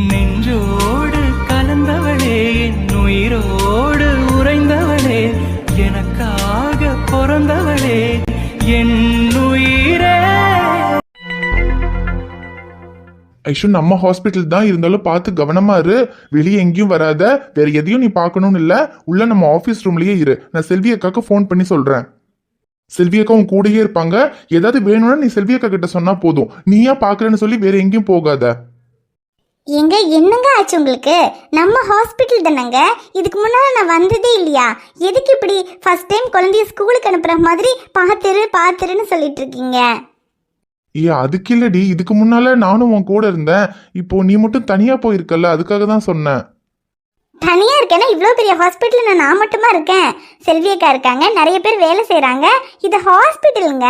நெஞ்சோடு கலந்தவளே, என் உயிரோடு உறைந்தவளே, எனக்காக பிறந்தவளே, என் உயிரே. ஐஷு, நம்ம ஹாஸ்பிட்டல் தான் இருந்தாலும் பார்த்து கவனமா இரு. வெளியே எங்கேயும் வராத. வேற எதையும் நீ பார்க்கணும்னு இல்ல. உள்ள நம்ம ஆபீஸ் ரூம்லயே இரு. நான் செல்வி அக்காக்கு ஃபோன் பண்ணி சொல்றேன். செல்வி அக்கா உன் கூடயே இருப்பாங்க. ஏதாவது வேணும்னா நீ செல்வி அக்கா கிட்ட சொன்னா போதும். நீயா பாக்குறேன்னு சொல்லி வேற எங்கேயும் போகாத. எங்க என்னங்க ஆச்சு உங்களுக்கு? நம்ம ஹாஸ்பிட்டல் தானங்க. இதுக்கு முன்னால நான் வந்ததே இல்லையா? எதுக்கு இப்படி ஃபர்ஸ்ட் டைம் குழந்தைய ஸ்கூலுக்கு அனுப்புற மாதிரி பாத்துருன்னு சொல்லிட்டு இருக்கீங்க? அதுக்கு இல்லடி, இதுக்கு முன்னால நானும் உன் கூட இருந்தேன். இப்போ நீ மட்டும் தனியா போயிருக்கல, அதுக்காக தான் சொன்னேன். தனியா இருக்கேன்னா இவ்வளோ பெரிய ஹாஸ்பிட்டல் நான் மட்டுமா இருக்கேன்? செல்வி அக்கா இருக்காங்க, நிறைய பேர் வேலை செய்யறாங்க. இது ஹாஸ்பிட்டலுங்க.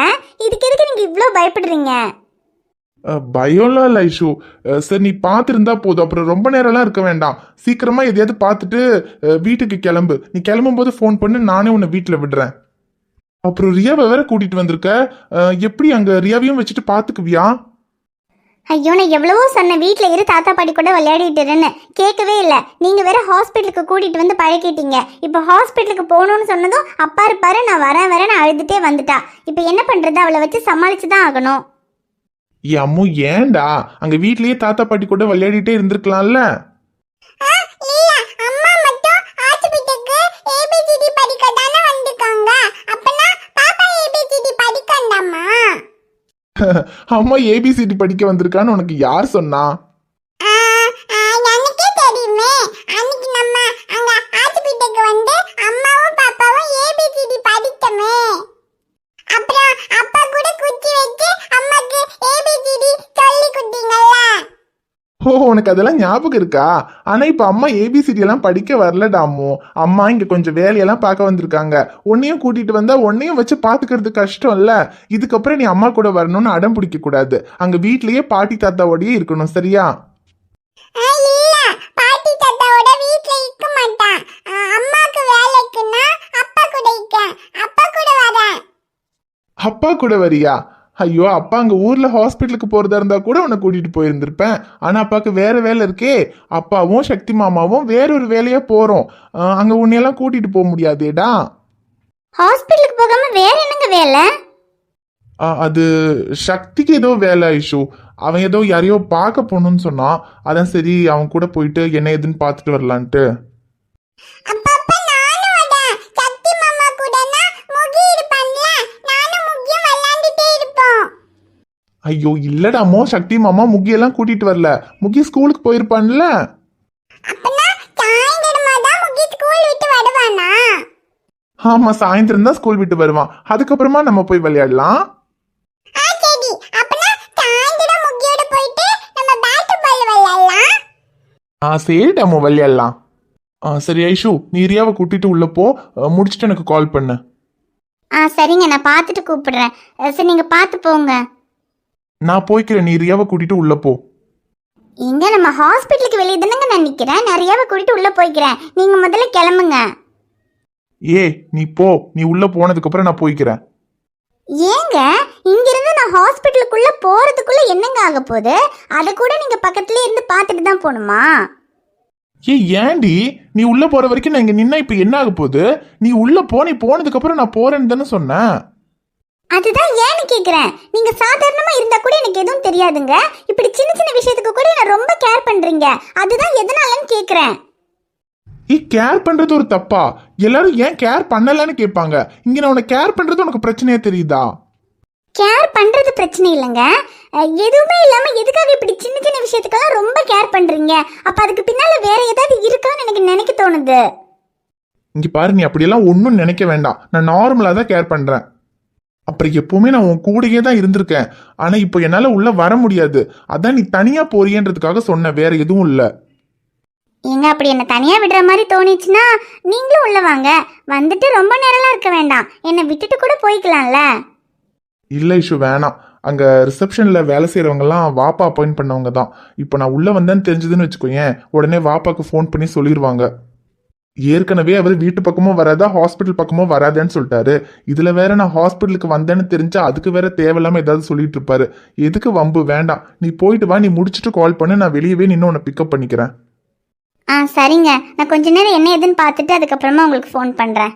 இதுக்கு எதுக்கு நீங்க இவ்வளோ பயப்படுறீங்க? பயம்லாம் இல்லை ஐஷு. சரி, நீ பார்த்துருந்தா போதும். அப்புறம் ரொம்ப நேரம்லாம் இருக்க வேண்டாம். சீக்கிரமா எதையாவது பார்த்துட்டு வீட்டுக்கு கிளம்பு. நீ கிளம்பும் போது ஃபோன் பண்ணு, நானே உன்னை வீட்டில் விடுறேன். அப்புறம் ரியாவை வேற கூட்டிட்டு வந்திருக்க. எப்படி அங்க ரியாவையும் வச்சுட்டு பாத்துக்குவியா? ஐயோ, நான் எவ்வளவோ சொன்னேன் வீட்டில் இரு, தாத்தா பாட்டி கூட விளையாடிட்டுருன்னு. கேட்கவே இல்லை. நீங்கள் வேற ஹாஸ்பிட்டலுக்கு கூட்டிகிட்டு வந்து பழக்கிட்டீங்க. இப்போ ஹாஸ்பிட்டலுக்கு போகணுன்னு சொன்னதும் அப்பா இருப்பாரு, நான் வரேன் அழுதுகிட்டே வந்துட்டா. இப்போ என்ன பண்ணுறது? அவளை வச்சு சமாளித்து தான் ஆகணும். அம்மு, ஏன்டா அங்க வீட்லயே தாத்தா பாட்டி கூட விளையாடிட்டே இருந்திருக்கலாம்ல. அம்மா ஏபிசிடி படிக்க வந்திருக்கான்னு உனக்கு யார் சொன்னா? ஓ, உனக்கு அதெல்லாம் ஞாபகம் இருக்கா? ஆனா இப்ப அம்மா ஏபிசிடி எல்லாம் படிக்க வரலடாமோ. அம்மா இங்க கொஞ்சம் வேலையெல்லாம் பார்க்க வந்திருக்காங்க. உன்னையும் கூட்டிட்டு வந்தா உன்னையும் வச்சு பாத்துக்கிறது கஷ்டம் இல்ல. இதுக்கப்புறம் நீ அம்மா கூட வரணும்னு அடம் பிடிக்க கூடாது. அங்க வீட்லயே பாட்டி தாத்தாவோடயே இருக்கணும், சரியா? அப்பா கூட வரியா? ஐயோ, அப்பா அங்க ஊர்ல ஹாஸ்பிட்டலுக்கு போறதா இருந்தா கூட உன்னை கூட்டிட்டு போயிருந்திருப்பேன். ஆனா அப்பாவுக்கு வேற வேலை இருக்கே. அப்பாவும் சக்தி மாமாவும் வேறொரு வேலையா போறோம். அங்க உன்னையெல்லாம் கூட்டிட்டு போக முடியாதேடா. ஹாஸ்பிட்டலுக்கு போகாம வேற என்னங்க வேலை? அது சக்திக்கு ஏதோ வேலை ஐஷு. அவன் ஏதோ யாரையோ பார்க்க போகணும்னு சொன்னான். அதான் சரி அவன் கூட போயிட்டு என்ன ஏதுன்னு பார்த்துட்டு வரலான்ட்டு. ஐயோ இல்லடாமோ, சக்தி மாமா முகியெல்லாம் கூட்டிட்டு வரல. முகி ஸ்கூலுக்கு போயிருப்பான்ல. ஆமா, சாயந்தரம் தான் ஸ்கூல் விட்டு வருவான். அதுக்கப்புறமா நம்ம போய் விளையாடலாம். சரிடாமோ விளையாடலாம். சரி ஐஷு, நீ ரியாவை கூட்டிட்டு உள்ள போ. முடிச்சுட்டு எனக்கு கால் பண்ணு. சரிங்க, நான் பார்த்துட்டு கூப்பிடுறேன். சரி, நீங்க பார்த்து போங்க. நான் போய்க்கிறேன், நீ ரியாவை கூட்டிட்டு உள்ள போ. எங்க நம்ம ஹாஸ்பிட்டலுக்கு வெளியே தானங்க நான் நிக்கிறேன். நான் ரியாவை கூட்டிட்டு உள்ள போய்க்கிறேன். நீங்க முதல்ல கிளம்புங்க. நீ போ. நீ உள்ள போனதுக்கு அப்புறம் நான் போய்க்கிறேன். ஏங்க, இங்கிருந்து நான் ஹாஸ்பிட்டலுக்குள்ள போறதுக்குள்ள என்னங்க ஆக போகுது? அதை கூட நீங்க பக்கத்துலயே இருந்து பார்த்துட்டு தான் போகணுமா? ஏண்டி நீ உள்ள போற வரைக்கும் நான் இங்க நின்னா இப்ப என்ன ஆக போகுது? நீ உள்ள போ. நீ போனதுக்கு அப்புறம் நான் போறேன்னு தானே சொன்னேன். அதுதான் ஏன்னு கேக்குறேன். நீங்க சாதாரணமா இருந்தா கூட எனக்கு எதுவும் தெரியாதுங்க. இப்படி சின்ன சின்ன விஷயத்துக்கு கூட என்ன ரொம்ப கேர் பண்றீங்க. அதுதான் எதனாலன்னு கேக்குறேன். கேர் பண்றது ஒரு தப்பா? எல்லாரும் ஏன் கேர் பண்ணலன்னு கேட்பாங்க. இங்க நான் உனக்கு கேர் பண்றது உனக்கு பிரச்சனையா தெரியுதா? கேர் பண்றது பிரச்சனை இல்லைங்க. எதுவுமே இல்லாம எதுக்காக இப்படி சின்ன சின்ன விஷயத்துக்கெல்லாம் ரொம்ப கேர் பண்றீங்க? அப்ப அதுக்கு பின்னால வேற ஏதாவது இருக்கான்னு எனக்கு நினைக்க தோணுது. இங்க பாரு, நீ அப்படியெல்லாம் ஒன்னும் நினைக்க வேண்டாம். நான் நார்மலா தான் கேர் பண்றேன். அப்புறம் எப்பவுமே நான் உன் கூடயே தான் இருந்திருக்கேன். ஆனா இப்போ என்னால உள்ள வர முடியாது. அதான் நீ தனியா போறியன்றதுக்காக சொன்ன, வேற எதுவும் இல்ல. ஏங்க, அப்படி என்ன தனியா விடுற மாதிரி தோணிச்சுன்னா நீங்களும் உள்ள வாங்க. வந்துட்டு ரொம்ப நேரம்லாம் இருக்க வேண்டாம். என்னை விட்டுட்டு கூட போய்க்கலாம்ல. இல்ல இஷு, வேணாம். அங்க ரிசப்ஷன்ல வேலை செய்யறவங்க எல்லாம் வாப்பா அப்பாயிண்ட் பண்ணவங்க தான். இப்போ நான் உள்ள வந்தேன்னு தெரிஞ்சதுன்னு வச்சுக்கோயேன், உடனே வாப்பாக்கு ஃபோன் பண்ணி சொல்லிடுவாங்க. ஏற்கனவே அவர் வீட்டு பக்கமும் வராதா ஹாஸ்பிட்டல் பக்கமும் வராதேன்னு சொல்லிட்டாரு. இதுல வேற நான் ஹாஸ்பிட்டலுக்கு வந்தேன்னு தெரிஞ்சா அதுக்கு வேற தேவையில்லாம ஏதாவது சொல்லிட்டு இருப்பாரு. எதுக்கு வம்பு? வேண்டாம், நீ போயிட்டு வா. நீ முடிச்சுட்டு கால் பண்ணு, நான் வெளியவே நின்று உன்னை பிக்கப் பண்ணிக்கிறேன். சரிங்க, நான் கொஞ்ச நேரம் என்ன ஏதுன்னு பார்த்துட்டு அதுக்கப்புறமா உங்களுக்கு ஃபோன் பண்றேன்.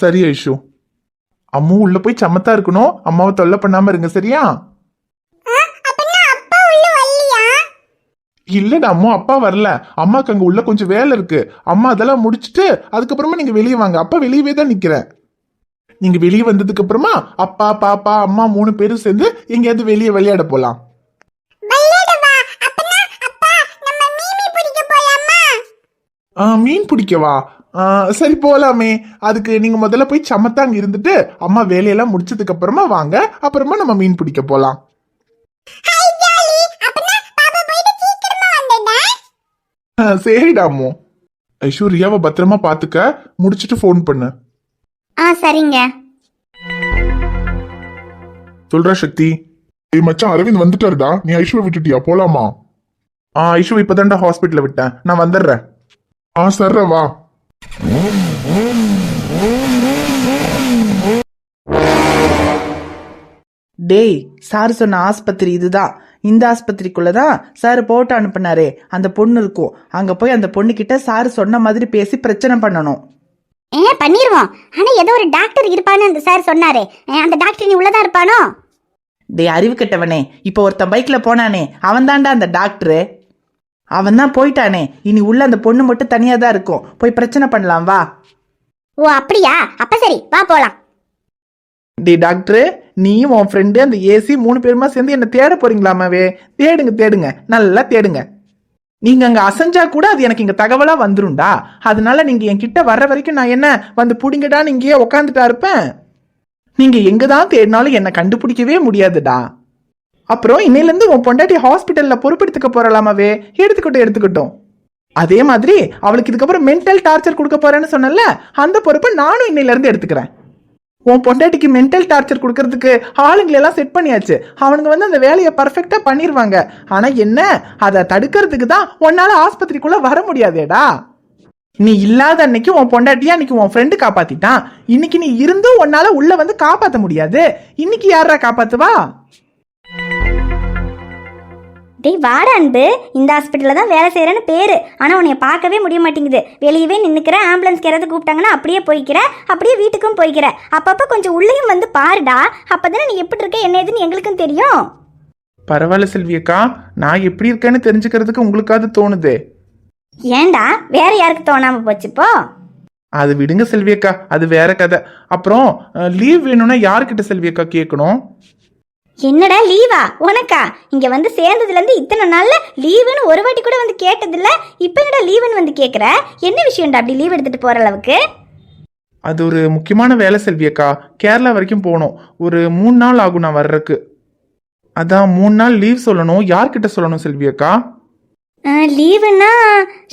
சரி ஐஷு. அம்மு உள்ள போய் சமத்தா இருக்கணும், அம்மாவை தொல்லை பண்ணாம இருங்க, சரியா? இல்லடா அம்மா, அப்பா வரல. அம்மாக்கு அங்க உள்ள கொஞ்சம் வேலை இருக்கு. அம்மா அதெல்லாம் முடிச்சுட்டு அதுக்கப்புறமா நீங்க வெளியே வாங்க. அப்பா வெளியவே தான் நிக்கிறேன். நீங்க வெளியே வந்ததுக்கு அப்புறமா அப்பா பாப்பா அம்மா 3 பேரும் சேர்ந்து எங்கேயாவது வெளியே விளையாட போலாம். மீன் பிடிக்கவா? சரி போலாமே. அதுக்கு நீங்க முதல்ல போய் சமத்தாங்க இருந்துட்டு அம்மா வேலையெல்லாம் முடிச்சதுக்கு அப்புறமா வாங்க. அப்புறமா நம்ம மீன் பிடிக்க போலாம். சரிடாமோ. ஐஷு, ரியாவை பத்திரமா பாத்துக்க. முடிச்சிட்டு ஃபோன் பண்ணு. சரிங்க. சொல்றா சக்தி. மச்சான், அரவிந்த் வந்துட்டாருடா. நீ ஐஷுவை விட்டுட்டியா? போலாமா? ஐஷு இப்பதான்டா ஹாஸ்பிட்டல்ல விட்டேன். நான் வந்துடுறேன். சர்ற வா. டேய், சார் சொன்ன ஆஸ்பத்திரி இதுதான். இந்த ஆஸ்பத்திரிக்குள்ளதான் சார் போட்டு அனுப்புனாரே அந்த பொண்ணு இருக்கும். அங்க போய் அந்த பொண்ணு கிட்ட சார் சொன்ன மாதிரி பேசி பிரச்சனை பண்ணணும். பண்ணிருவோம். ஆனா ஏதோ ஒரு டாக்டர் இருப்பான்னு அந்த சார் சொன்னாரே, அந்த டாக்டர் நீ உள்ளதான் இருப்பானோ? டேய் அறிவு கெட்டவனே, இப்போ ஒருத்தன் பைக்ல போனானே அவன் தான்டா அந்த டாக்டரு. அவன் தான் போயிட்டானே. இனி உள்ள அந்த பொண்ணு மட்டும் தனியா தான் இருக்கும். போய் பிரச்சனை பண்ணலாம் வா. ஓ அப்படியா? அப்ப சரி வா போலாம். டே டாக்டரு, நீ உன் ஃப்ரெண்டு அந்த ஏசி 3 பேருமா சேர்ந்து என்ன தேட போறீங்களாமாவே? தேடுங்க தேடுங்க, நல்லா தேடுங்க. நீங்க அங்க அசைஞ்சா கூட அது எனக்கு இங்க தகவலா வந்துரும்டா. அதனால நீங்க என்கிட்ட வர்ற வரைக்கும் நான் என்ன வந்து புடிங்கடான்னு இங்கேயே உக்காந்துட்டா இருப்பேன்? நீங்க எங்கதான் தேடினாலும் என்ன கண்டுபிடிக்கவே முடியாதுடா. அப்புறம் இன்னையில இருந்து உன் பொண்டாட்டி ஹாஸ்பிட்டல்ல பொறுப்பெடுத்துக்க போறலாமாவே? எடுத்துக்கிட்டோம். அதே மாதிரி அவளுக்கு இதுக்கப்புறம் மென்டல் டார்ச்சர் கொடுக்க போறேன்னு சொன்னல, அந்த பொறுப்பை நானும் இன்னையில இருந்து எடுத்துக்கிறேன். உன் பொண்டாட்டிக்கு மென்டல் டார்ச்சர் கொடுக்கறதுக்கு ஆளுங்களெல்லாம் செட் பண்ணியாச்சு. அவனுங்க வந்து அந்த வேலையை பர்ஃபெக்டா பண்ணிடுவாங்க. ஆனா என்ன, அதை தடுக்கிறதுக்கு தான் உன்னால ஆஸ்பத்திரிக்குள்ள வர முடியாதேடா. நீ இல்லாத அன்னைக்கு உன் பொண்டாட்டியா அன்னைக்கு உன் ஃப்ரெண்டு காப்பாத்திட்டான். இன்னைக்கு நீ இருந்தும் உன்னால உள்ள வந்து காப்பாத்த முடியாது. இன்னைக்கு யாரா காப்பாத்துவா? டேய் வாடா அன்பு, இந்த ஹாஸ்பிட்டலில் தான் வேலை செய்கிறேன்னு பேர். ஆனால் உன்னை பார்க்கவே முடிய மாட்டேங்குது. வெளியவே நின்றுக்கிற, ஆம்புலன்ஸ்க்கு யாராவது கூப்பிட்டாங்கன்னா அப்படியே போய்க்கிற, அப்படியே வீட்டுக்கும் போய்க்கிற. அப்பப்போ கொஞ்சம் உள்ளேயும் வந்து பாருடா. அப்போ தானே நீ எப்படி இருக்க என்ன ஏதுன்னு எங்களுக்கும் தெரியும். பரவாயில்ல செல்வியக்கா, நான் எப்படி இருக்கேன்னு தெரிஞ்சுக்கிறதுக்கு உங்களுக்காவது தோணுது. ஏண்டா வேற யாருக்கு தோணாமல் போச்சுப்போ? அது விடுங்க செல்வியக்கா, அது வேற கதை. அப்புறம் லீவ் வேணும்னா யாருக்கிட்ட செல்வியக்கா கேட்கணும்? என்னடா லீவா உனக்கா? இங்க வந்து சேர்ந்ததுலேருந்து இத்தனை நாள்ல லீவுன்னு ஒரு வாட்டி கூட வந்து கேட்டதில்ல. இப்போ என்னடா லீவுன்னு வந்து கேட்குற? என்ன விஷயம்டா அப்படி லீவ் எடுத்துட்டு போற அளவுக்கு? அது ஒரு முக்கியமான வேலை செல்வியக்கா. கேரளா வரைக்கும் போகணும். ஒரு 3 நாள் ஆகும் நான் வர்றதுக்கு. அதான் 3 நாள் லீவ் சொல்லணும். யார்கிட்ட சொல்லணும் செல்வியக்கா? லீவுன்னா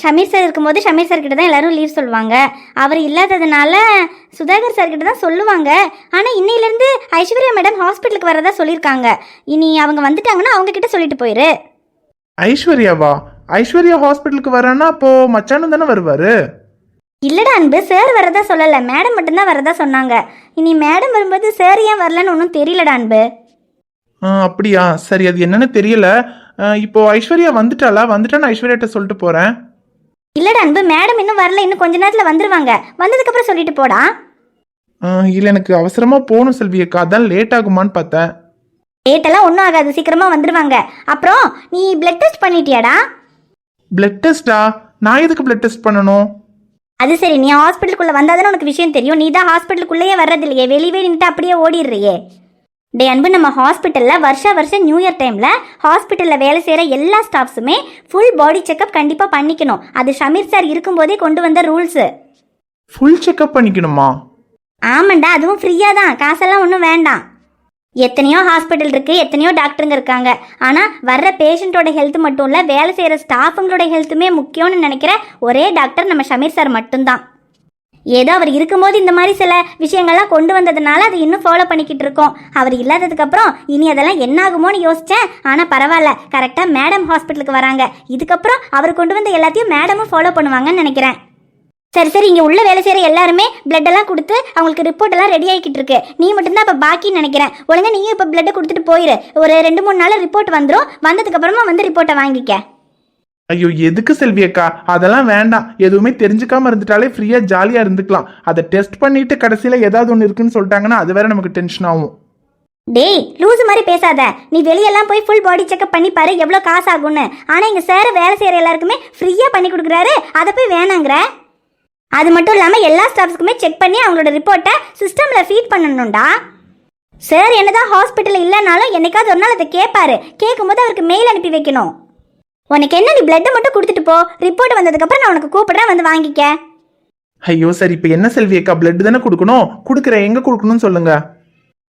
ஷமீர் சார் இருக்கும்போது ஷமீர் சார் கிட்ட தான் எல்லாரும் லீவ் சொல்லுவாங்க. அவர் இல்லாததுனால சுதாகர் சார் கிட்ட தான் சொல்லுவாங்க. ஆனால் இன்னையிலேருந்து ஐஸ்வர்யா மேடம் ஹாஸ்பிட்டலுக்கு வரதா சொல்லியிருக்காங்க. இனி அவங்க வந்துட்டாங்கன்னா அவங்க கிட்ட சொல்லிட்டு போயிரு. ஐஸ்வர்யாவா? ஐஸ்வர்யா ஹாஸ்பிட்டலுக்கு வரானா அப்போ மச்சானும் தானே வருவாரு? இல்லடா அன்பு, சார் வரதா சொல்லலை, மேடம் மட்டும்தான் வரதா சொன்னாங்க. இனி மேடம் வரும்போது சார் ஏன் வரலன்னு ஒன்றும் தெரியலடா அன்பு. அப்படியா? சரி, அது என்னன்னு தெரியல. இப்போ ஐஸ்வர்யா வந்துட்டா நான் ஐஸ்வர்யாட்ட சொல்லிட்டு போறேன். இல்லடா அன்பு, மேடம் இன்னும் வரல, இன்னும் கொஞ்ச நேரத்தில் வந்துருவாங்க. வந்ததுக்கு அப்புறம் சொல்லிட்டு போடா. இல்லை, எனக்கு அவசரமா போகணும் செல்வியக்கா, அதான் லேட் ஆகுமான்னு பார்த்தேன். லேட்டெல்லாம் ஒன்றும் ஆகாது, சீக்கிரமா வந்துருவாங்க. அப்புறம் நீ பிளட் டெஸ்ட் பண்ணிட்டியாடா? பிளட் டெஸ்டா? நான் எதுக்கு பிளட் டெஸ்ட் பண்ணணும்? அது சரி, நீ ஹாஸ்பிட்டலுக்குள்ள வந்தாதானே உனக்கு விஷயம் தெரியும். நீ தான் ஹாஸ்பிட்டலுக்குள்ளேயே வர்றது இல்லையே, வெளியே நின்றுட்டு அப்படியே ஓடிடுறியே. டே அன்பு, நம்ம ஹாஸ்பிட்டலில் வருஷம் நியூ இயர் டைமில் ஹாஸ்பிட்டலில் வேலை செய்கிற எல்லா ஸ்டாஃப்ஸுமே ஃபுல் பாடி செக்அப் கண்டிப்பாக பண்ணிக்கணும். அது ஷமீர் சார் இருக்கும்போதே கொண்டு வந்த ரூல்ஸு. Full checkup பண்ணிக்கணுமா? ஆமாண்டா, அதுவும் ஃப்ரீயாக தான், காசெல்லாம் ஒன்றும் வேண்டாம். எத்தனையோ ஹாஸ்பிட்டல் இருக்குது, எத்தனையோ டாக்டருங்க இருக்காங்க. ஆனால் வர்ற பேஷண்ட்டோட ஹெல்த் மட்டும் இல்லை, வேலை செய்கிற ஸ்டாஃபுங்களோட ஹெல்த்துமே முக்கியம்னு நினைக்கிற ஒரே டாக்டர் நம்ம ஷமீர் சார் மட்டும்தான். ஏதோ அவர் இருக்கும்போது இந்த மாதிரி சில விஷயங்கள்லாம் கொண்டு வந்ததுனால அதை இன்னும் ஃபாலோ பண்ணிக்கிட்டு இருக்கோம். அவர் இல்லாததுக்கப்புறம் இனி அதெல்லாம் என்ன ஆகுமோன்னு யோசித்தேன். ஆனால் பரவாயில்ல, கரெக்டாக மேடம் ஹாஸ்பிட்டலுக்கு வராங்க. இதுக்கப்புறம் அவர் கொண்டு வந்த எல்லாத்தையும் மேடமும் ஃபாலோ பண்ணுவாங்கன்னு நினைக்கிறேன். சரி சரி, இங்கே உள்ள வேலை செய்கிற எல்லாருமே பிளட் எல்லாம் கொடுத்து அவங்களுக்கு ரிப்போர்ட் எல்லாம் ரெடி ஆகிக்கிட்டு இருக்கு. நீ மட்டும்தான் இப்போ பாக்கின்னு நினைக்கிறேன். ஒழுங்கா நீயும் இப்போ பிளட்டை கொடுத்துட்டு போயிரு. ஒரு 2-3 நாள் ரிப்போர்ட் வந்துடும். வந்ததுக்கு அப்புறமா வந்து ரிப்போர்ட்டை வாங்கிக்க. ஐயோ எதுக்கு செல்வி அக்கா, அதெல்லாம் வேண்டாம். எதுவுமே தெரிஞ்சுக்காம இருந்துட்டாலே ஃப்ரீயா ஜாலியா இருந்துக்கலாம். அதை டெஸ்ட் பண்ணிட்டு கடைசியில ஏதாவது ஒன்று இருக்குன்னு சொல்லிட்டாங்கன்னா அது வேற நமக்கு டென்ஷன் ஆகும். டேய் லூசு மாதிரி பேசாத. நீ வெளியெல்லாம் போய் ஃபுல் பாடி செக்அப் பண்ணி பாரு எவ்வளோ காசு ஆகும்னு. ஆனால் இங்கே சார் வேலை செய்கிற எல்லாருக்குமே ஃப்ரீயாக பண்ணி கொடுக்குறாரு. அதை போய் வேணாங்கிற. அது மட்டும் இல்லாமல் எல்லா ஸ்டாஃப்ஸ்க்குமே செக் பண்ணி அவங்களோட ரிப்போர்ட்டை சிஸ்டமில் ஃபீட் பண்ணணும்டா. சார் என்னதான் ஹாஸ்பிட்டலில் இல்லைனாலும் என்னைக்காவது ஒரு நாள் அதை கேட்பாரு. கேட்கும்போது அவருக்கு மெயில் அனுப்பி வைக்கணும். உனக்கு என்ன, நீ பிளட்டை மட்டும் கொடுத்துட்டு போ. ரிப்போர்ட் வந்ததுக்கப்புறம் நான் உனக்கு கூப்பிடுறேன், வந்து வாங்கிக்க. ஐயோ சரி, இப்போ என்ன செல்வி அக்கா, பிளட் தானே கொடுக்கணும். கொடுக்குறேன், எங்க கொடுக்கணும்னு சொல்லுங்க.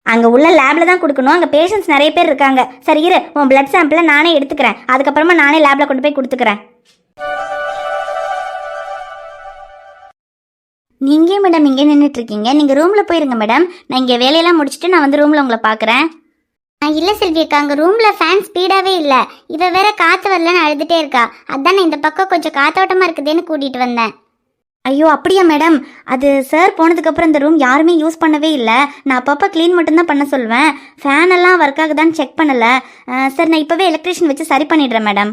அங்கே உள்ள லேபில் தான் கொடுக்கணும். அங்கே பேஷண்ட்ஸ் நிறைய பேர் இருக்காங்க. சரி இரு, உன் பிளட் சாம்பிளை நானே எடுத்துக்கிறேன். அதுக்கப்புறமா நானே லேபில் கொண்டு போய் கொடுத்துக்கிறேன். நீங்கள் மேடம் இங்கே நின்றுட்டுருக்கீங்க. நீங்கள் ரூமில் போயிருங்க மேடம். நான் இங்கே வேலையெல்லாம் முடிச்சுட்டு நான் வந்து ரூமில் உங்களை பார்க்குறேன். இல்லை செல்வி அக்கா, அங்கே ரூமில் ஃபேன் ஸ்பீடாகவே இல்லை. இவ வேற காற்று வரலன்னு அழுதுகிட்டே இருக்கா. அதான் நான் இந்த பக்கம் கொஞ்சம் காத்தோட்டமாக இருக்குதுன்னு கூட்டிகிட்டு வந்தேன். ஐயோ அப்படியா மேடம்? அது சார் போனதுக்கப்புறம் இந்த ரூம் யாருமே யூஸ் பண்ணவே இல்லை. நான் அப்பப்போ க்ளீன் மட்டும்தான் பண்ண சொல்வேன். ஃபேன் எல்லாம் ஒர்க் ஆகுதான்னு செக் பண்ணலை. சார் நான் இப்போவே எலக்ட்ரிஷியன் வச்சு சரி பண்ணிடுறேன் மேடம்.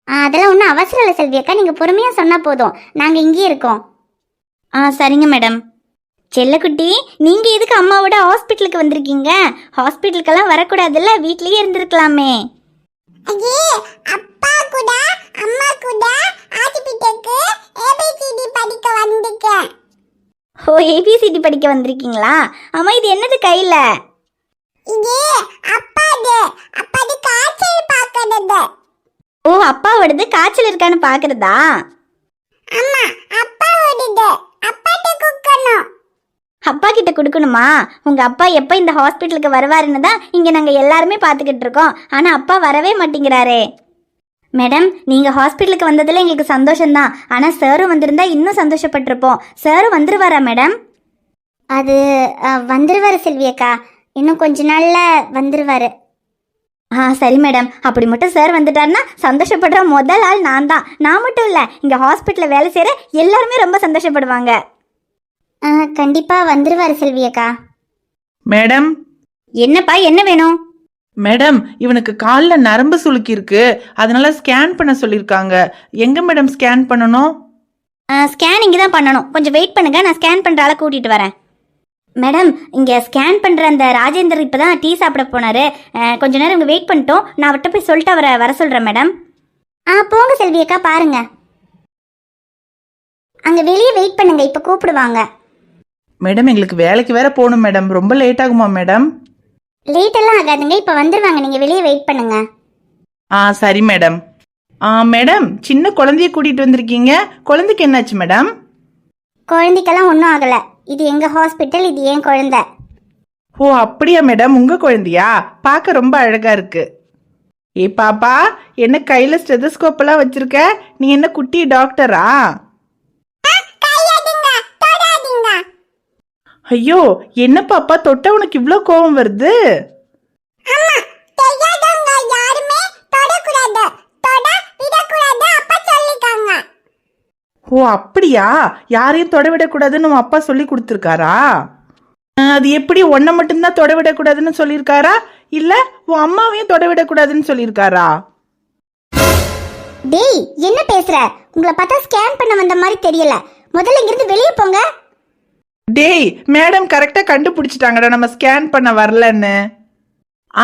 அதெல்லாம் ஒன்றும் அவசரம் இல்லை செல்வி அக்கா, நீங்கள் பொறுமையாக சொன்னால் போதும். நாங்கள் இங்கேயே இருக்கோம். சரிங்க மேடம். செல்லக்குட்டி, நீங்கள் எதுக்கு அம்மாவோட ஹாஸ்பிட்டலுக்கு வந்திருக்கீங்க? ஹாஸ்பிட்டலுக்கெல்லாம் வரக்கூடாதுல்ல, வீட்லேயே இருந்திருக்கலாமே. அப்பா கூட அம்மா கூட ஹாஸ்பிட்டலுக்கு ஏபிசிடி படிக்க வந்திருக்கேன். ஓ, ஏபிசிடி படிக்க வந்திருக்கீங்களா? அம்மா இது என்னது கையில? இது அப்பாது காய்ச்சல் பார்க்கறது. ஓ, அப்பாவோடது காய்ச்சல் இருக்கான்னு பார்க்கறதா? அம்மா அப்பாவோடது அப்பாட்ட கொடுக்கணும். அப்பா கிட்ட கொடுக்கணுமா? உங்க அப்பா எப்போ இந்த ஹாஸ்பிட்டலுக்கு வருவாருன்னு தான் இங்கே நாங்கள் எல்லாருமே பார்த்துக்கிட்டு இருக்கோம். ஆனால் அப்பா வரவே மாட்டேங்கிறாரே. மேடம், நீங்கள் ஹாஸ்பிட்டலுக்கு வந்ததில் எங்களுக்கு சந்தோஷம்தான். ஆனால் சாரும் வந்திருந்தா இன்னும் சந்தோஷப்பட்டிருப்போம். சாரும் வந்துருவாரா மேடம்? அது வந்துருவாரு செல்வி அக்கா, இன்னும் கொஞ்ச நாளில் வந்துருவாரு. சரி மேடம், அப்படி மட்டும் சார் வந்துட்டாருன்னா சந்தோஷப்படுற முதல் ஆள் நான் தான். நான் மட்டும் இல்லை, இங்கே ஹாஸ்பிட்டலில் வேலை செய்கிற எல்லாருமே ரொம்ப சந்தோஷப்படுவாங்க. கண்டிப்பாக வந்துருவாரு செல்வி அக்கா. மேடம். என்னப்பா, என்ன வேணும்? மேடம், இவனுக்கு காலில் நரம்பு சுளுக்கி இருக்கு, அதனால ஸ்கேன் பண்ண சொல்லியிருக்காங்க. எங்க மேடம் ஸ்கேன் பண்ணணும்? ஸ்கேன் இங்கே தான் பண்ணணும். கொஞ்சம் வெயிட் பண்ணுங்க, நான் ஸ்கேன் பண்ணுற ஆளை கூட்டிகிட்டு வரேன். மேடம், இங்கே ஸ்கேன் பண்ணுற அந்த ராஜேந்தர் இப்போ தான் டீ சாப்பிட போனார். கொஞ்ச நேரம் இங்கே வெயிட் பண்ணிட்டோம். நான் அவர்கிட்ட போய் சொல்லிட்டு அவரை வர சொல்கிறேன் மேடம். போங்க செல்வி அக்கா, பாருங்க. அங்கே வெளியே வெயிட் பண்ணுங்க, இப்போ கூப்பிடுவாங்க. மேடம், எங்களுக்கு வேலைக்கு வேற போகணும் மேடம். ரொம்ப லேட் ஆகுமா மேடம்? லேட் எல்லாம் ஆகாதுங்க, இப்போ வந்துடுவாங்க. நீங்கள் வெளியே வெயிட் பண்ணுங்க. சரி மேடம். மேடம், சின்ன குழந்தைய கூட்டிகிட்டு வந்திருக்கீங்க. குழந்தைக்கு என்னாச்சு மேடம்? குழந்தைக்கெல்லாம் ஒன்றும் ஆகலை. இது எங்கள் ஹாஸ்பிட்டல், இது ஏன் குழந்தை. ஓ அப்படியா மேடம், உங்கள் குழந்தையா? பார்க்க ரொம்ப அழகாக இருக்கு. ஏ பாப்பா, என்ன கையில் ஸ்டெதஸ்கோப்பெல்லாம் வச்சிருக்க? நீ என்ன குட்டி டாக்டரா? ஐயோ, என்ன பாப்பா தொட்ட உனக்கு இவ்ளோ கோவம் வருது? ஓ அப்படியா? யாரையும் தொட விடக்கூடாதுன்னு உன் அப்பா சொல்லி கொடுத்துருக்காரா? அது எப்படி உன்னை மட்டும்தான் தொட விடக்கூடாதுன்னு சொல்லியிருக்காரா, இல்ல உன் அம்மாவையும் தொட விடக்கூடாதுன்னு சொல்லியிருக்காரா? டேய், என்ன பேசுற? உங்களை பார்த்தா ஸ்கேன் பண்ண வந்த மாதிரி தெரியல. முதல்ல இங்கிருந்து வெளியே போங்க. டேய், மேடம் கரெக்டா கண்டுபிடிச்சிட்டாங்கடா நம்ம ஸ்கேன் பண்ண வரலன்னு.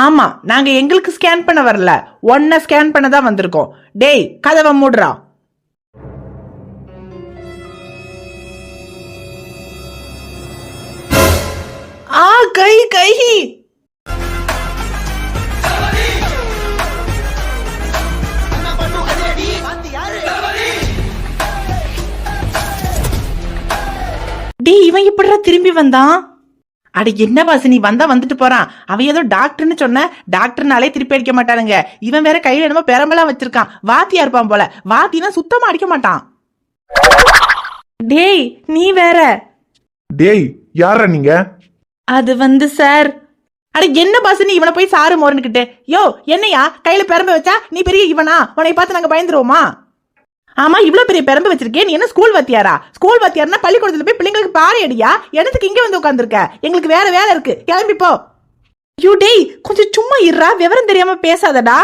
ஆமா, நாங்க எங்களுக்கு ஸ்கேன் பண்ண வரல, உன்னை ஸ்கேன் பண்ண தான் வந்திருக்கோம். டேய், கதவை மூடுறா. கை கை டே, இவன் இப்படிடா திரும்பி வந்தான்? அட என்ன வாசு, நீ வந்தா வந்துட்டு போறான். அவன் ஏதோ டாக்டர்னு சொன்ன, டாக்டர்னாலே திருப்பி அடிக்க மாட்டானுங்க. இவன் வேற கையில என்னமோ பெரம்பெல்லாம் வச்சிருக்கான். வாத்தியா இருப்பான் போல. வாத்தினா சுத்தமா அடிக்க மாட்டான். டேய், நீ வேற. டேய், யாரா நீங்க? அது வந்து சார். அட என்ன பாசு, நீ இவனை போய் சாரு மோரன்னுக்கிட்டு. யோ என்னையா கையில பெரம்ப வச்சா நீ பெரிய இவனா? உன்னை பார்த்து நாங்க பயந்துருவோமா? ஆமா, இவ்வளவு பெரிய பெரம்பு வச்சிருக்கேன். நீ என்ன ஸ்கூல் வாத்தியாரா? ஸ்கூல் வாத்தியார்னா பள்ளிக்கூடத்துல போய் பிள்ளைங்களுக்கு பாடம் அடியா? எனக்கு இங்க வந்து உட்காந்துருக்க. எங்களுக்கு வேற வேலை இருக்கு, கிளம்பி போ. யூ டேய், கொஞ்சம் சும்மா இருடா, விவரம் தெரியாம பேசாதடா.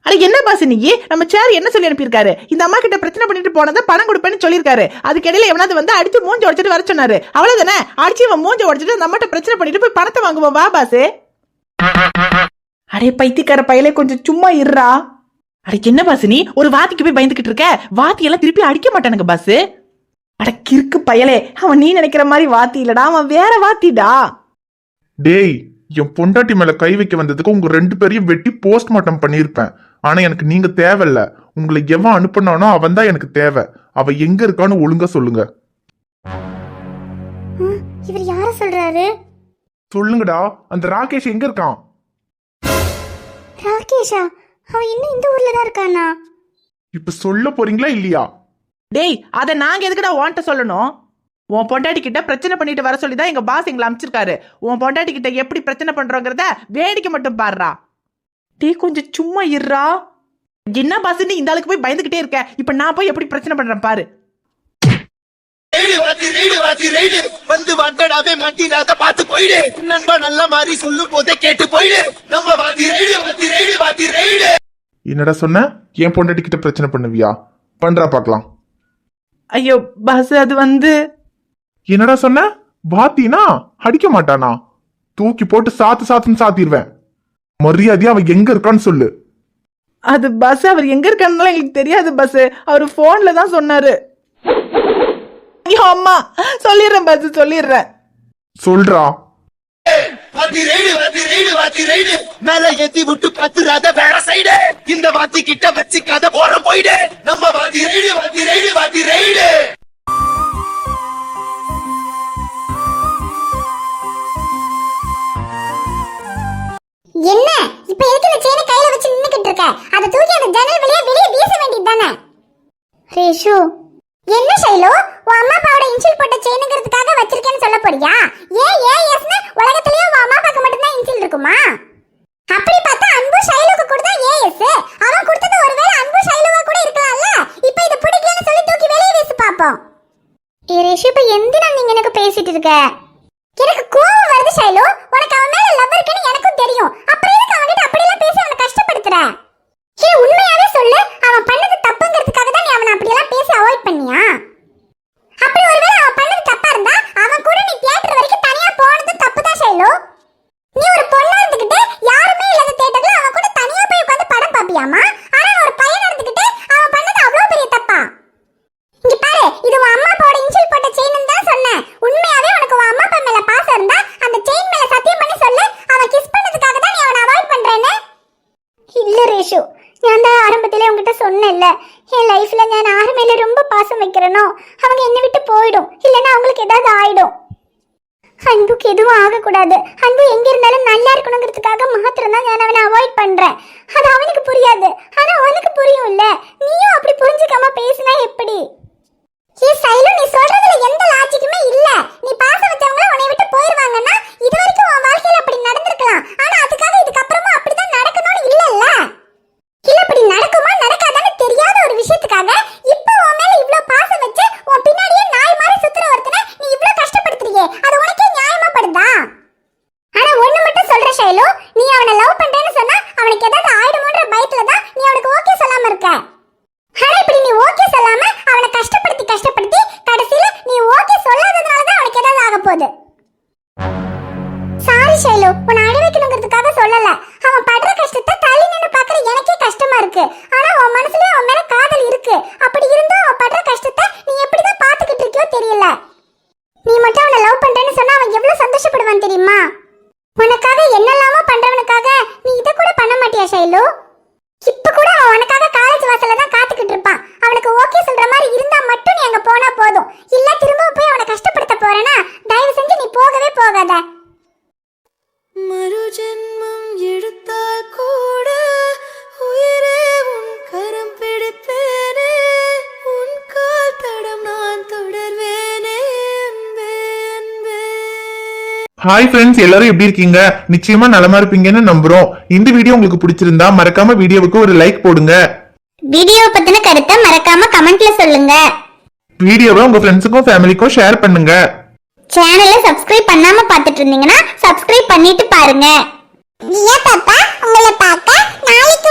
அட என்ன பாஸ், நீ நம்ம சேர் என்ன சொல்லி அனுப்பியிருக்காரு? இந்த அம்மா கிட்ட பிரச்சனை பண்ணிட்டு போனதை பணம் கொடுப்பேன்னு சொல்லியிருக்காரு. அதுக்கு இடையில எவனாவது வந்து அடிச்சு மூஞ்ச உடைச்சிட்டு வர சொன்னாரு. அவ்வளவுதானே? அடிச்சு இவன் மூஞ்ச உடைச்சிட்டு அந்த அம்மாட்ட பிரச்சனை பண்ணிட்டு போய் பணத்தை வாங்குவோம். வா பாஸ். அடே பைத்தியக்கார பயலே, கொஞ்சம் சும்மா இருடா. அட என்ன பாஸ், நீ ஒரு வாத்திக்கு போய் பயந்துகிட்டு இருக்க? வாத்தி எல்லாம் திருப்பி அடிக்க மாட்டானுங்க பாஸ். அட கிறுக்கு பயலே, அவன் நீ நினைக்கிற மாதிரி வாத்தி இல்லடா, அவன் வேற வாத்திடா. டேய், என் பொண்டாட்டி மேல கை வைக்க வந்ததுக்கு உங்க 2 பேரையும் வெட்டி போஸ்ட்மார்ட்டம் பண்ணிருப்பேன். ஆனா எனக்கு நீங்க தேவையில்ல. உங்களை எவன் அனுப்பினானோ அவன் தான் எனக்கு தேவை. அவ எங்க இருக்கான்னு ஒழுங்கா சொல்லுங்க. இவர் யார சொல்றாரு? சொல்லுங்கடா, அந்த ராகேஷ் எங்க இருக்கான்? ராகேஷா? அவன் இன்னும் இந்த ஊர்ல தான் இருக்கானா? இப்ப சொல்ல போறீங்களா இல்லையா? டேய், அத நாங்க எதுக்குடா உன்கிட்ட சொல்லணும்? உன் பொண்டாட்டி கிட்ட பிரச்சனை பண்ணிட்டு வர சொல்லிதான் எங்க பாஸ் எங்களை அனுப்பிச்சிருக்காரு. உன் பொண்டாட்டி கிட்ட எப்படி பிரச்சனை பண்றோங்கிறத வேடிக்கை மட்டும் பாடுறா. டே கொஞ்சம் சும்மா இருறா. என்ன பாஸ், நீ இந்த ஆளுக்கு போய் பயந்துகிட்டே இருக்க. இப்ப நான் போய் எப்படி பிரச்சனை பண்றேன் பாரு. வந்து வந்தடாவே மாட்டினாத பாத்து போயிடு. நண்பா நல்ல மாதிரி சொல்லும் போதே கேட்டு போயிடு. நம்ம வாதி ரைடு வாதி ரைடு வாதி ரைடு. என்னடா சொன்ன? என் பொண்டாட்டி கிட்ட பிரச்சனை பண்ணுவியா? பண்றா பாக்கலாம். ஐயோ பாஸ், அது வந்து என்னடா சொன்ன? வாத்தினா அடிக்க மாட்டானா? தூக்கி போட்டு சாத்துன்னு சாத்திடுவேன். மரியாதையா அவன் எங்க இருக்கான்னு சொல்லு. அது பஸ், அவர் எங்க இருக்கான்னு எங்களுக்கு தெரியாது பஸ். அவர் போன்ல தான் சொன்னாரு. ஐயோ அம்மா, சொல்லிடுறேன் பஸ், சொல்லிடுறேன். சொல்றா. வாதி ரைடு வாதி ரைடு வாதி ரைடு. மேல ஏத்தி விட்டு பத்துறாத வேற சைடு. இந்த வாத்தி கிட்ட வச்சுக்காத போற போயிடு. நம்ம வாதி ரைடு வாதி ரைடு வாதி ரைடு. என்ன இப்ப எதுக்கு இந்த செயினை கையில வச்சு நின்னுக்கிட்டு இருக்க? அத தூக்கி அந்த ஜன்னல் வழியா வெளிய வீச வேண்டியதுதானே? ரேஷு, என்ன ஷைலு, உன் அம்மா அப்பாவோட இன்ஷியல் போட்ட செயினுங்கிறதுக்காக வச்சிருக்கேன்னு சொல்ல போறியா? ஏஎஸ்னு உலகத்திலேயே உன் அம்மா அப்பாக்கு மட்டும் தான் இன்ஷியல் இருக்குமா? அப்படி பார்த்தா அன்பு ஷைலுக்கு கூட தான் ஏஎஸ். அவன் கொடுத்தது ஒருவேளை அன்பு ஷைலுவா கூட இருக்கலாம்ல. இப்போ இது பிடிக்கலன்னு சொல்லி தூக்கி வெளிய வீசி பாப்போம். ரேஷு, இப்ப எந்தினா நீங்க எனக்கு பேசிட்டு இருக்க? எனக்கு கோவம் வருது ஷைலு. உனக்கு அவன் மேல லவ் இருக்குன்னு எனக்கும் தெரியும். அப்புறம் எதுக்கு அவன்கிட்ட அப்படி எல்லாம் பேசி அவனை கஷ்டப்படுத்துற? ஏன் உண்மையாவே சொல்லு, அவன் பண்ணது தப்புங்கிறதுக்காக தான் நீ அவனை அப்படி எல்லாம் பேசி அவாய்ட் பண்ணியா? அப்படி ஒருவேளை அவன் பண்ணது தப்பா இருந்தா அவன் கூட நீ தியேட்டர் வரைக்கும் தனியா போனது தப்பு தான் ஷைலு. நீ ஒரு பொண்ணா இருந்துகிட்டு யாருமே இல்லாத தியேட்டர்ல அவன் கூட தனியா போய் உட்கார்ந்து படம் பாப்பியாமா? ஆனா ஒரு பையனா இருந்துகிட்டு அவன் பண்ணது அவ்வளவு பெரிய தப்பா? இங்க பாரு, இது உன் அம்மா அப்பாவோட இன்ஷியல் போட்ட செயின்னு தான் சொன்னேன். உண்மையாவே உனக்கு உன் அம்மா அப்பா மேல பாசம் இருந்தா அந்த செயின் மேல சத்தியம் பண்ணி சொல்லு, அவன் கிஸ் பண்ணதுக்காக தான் நீ அவனை அவாய்ட் பண்றேன்னு. இல்ல ரேஷு, நான் தான் ஆரம்பத்திலே உங்ககிட்ட சொன்னேன்ல, என் லைஃப்ல நான் யாரு மேல ரொம்ப பாசம் வைக்கிறேனோ அவங்க என்னை விட்டு போயிடும், இல்லைன்னா அவங்களுக்கு ஏதாவது ஆயிடும். அன்புக்கு எதுவும் ஆகக்கூடாது. அன்பு எங்க இருந்தாலும் நல்லா இருக்கணுங்கிறதுக்காக மாத்திரம் தான் நான் அவனை அவாய்ட் பண்றேன். அது அவனுக்கு புரியாது, ஆனா அவனுக்கு புரியும் இல்ல. நீயும் அப்படி புரிஞ்சுக்காம பேசினா எப்படி? ஏ சைலு, நீ சொல்றதுல எந்த லாஜிக்குமே இல்ல. நீ பாசம் வச்சவங்க உன்னை விட்டு போயிடுவாங்கன்னா இது வரைக்கும் உன் வாழ்க்கையில அப்படி நடந்திருக்கலாம். ஆனா அதுக்காக இதுக்கப்புறமா அப்படிதான் நடக்கணும்னு இல்லல்ல. இல்ல அப்படி நடக்குமா நடக்காதான்னு தெரியாத ஒரு விஷயத்துக்காக இப்ப உன் மேல இவ்ளோ பாசம் வச்சு உன் பின்னாடியே நாய் மாதிரி சுத்துற ஒருத்தனை நீ இவ்ளோ கஷ்டப்படுத்துறியே, அது உனக்கே நியாயமா படுதா? ஆனா ஒண்ணு மட்டும் சொல்ற ஷைலு, நீ அவனை லவ் பண்றேன்னு சொன்னா அவனுக்கு ஏதாவது ஆயிடுமோன்ற பயத்துல தான் நீ அவனுக்கு ஓகே சொல்லாம இருக்க. ஆனா இப்படி நீ ஓகே சொல்லாம அவனை கஷ்டப்படுத்தி கடைசியில நீ ஓகே சொல்லாததுனால தான் அவனுக்கு ஏதாவது ஆக போகுது. சாரி ஷைலு, உன்னை அழ வைக்கணுங்கிறதுக்காக சொல்லல. அவன் படுற கஷ்டத்தை தள்ளி நின்னு பாக்குற எனக்கே கஷ்டமா இருக்கு. ஆனா உன் மனசுலயே அவன் மேல காதல் இருக்கு. அப்படி இருந்தும் அவன் படுற கஷ்டத்தை நீ எப்படிதான் பாத்துக்கிட்டு இருக்கியோ தெரியல. நீ மட்டும் அவனை லவ் பண்றேன்னு சொன்னா அவன் எவ்வளவு சந்தோஷப்படுவான் தெரியுமா? உனக்காக என்னெல்லாமோ பண்றவனுக்காக நீ இதை கூட பண்ண மாட்டியா ஷைலு? இப்ப கூட அவன் உனக்காக காலேஜ் வாசல்ல தான் காத்துக்கிட்டு இருப்பான். அவனுக்கு ஓகே சொல்ற மாதிரி இருந்தா மட்டும் நீ அங்க போனா போதும். இல்ல திரும்ப போய் அவனை கஷ்டப்படுத்த போறேன்னா தயவு செஞ்சு நீ போகவே போகாத. மறு ஜென்மம் எடுத்தால் கூட உயிரே உன் கரம் பிடிப்பேனே, உன் கால் தடம் நான் தொடர்வேனே. ஹாய் ஃப்ரெண்ட்ஸ், எல்லாரும் எப்படி இருக்கீங்க? நிச்சயமா நலமா இருப்பீங்கன்னு நம்புறோம். இந்த வீடியோ உங்களுக்கு பிடிச்சிருந்தா மறக்காம வீடியோவுக்கு ஒரு லைக் போடுங்க. வீடியோ பத்தின கருத்தை மறக்காம கமெண்ட்ல சொல்லுங்க. வீடியோவை உங்க ஃப்ரெண்ட்ஸுக்கும் ஃபேமிலிக்கும் ஷேர் பண்ணுங்க. சேனலை சப்ஸ்கிரைப் பண்ணாம பார்த்துட்டு இருந்தீங்கன்னா சப்ஸ்கிரைப் பண்ணிட்டு பாருங்க. பாப்பா உங்களை பார்க்க நாளைக்கு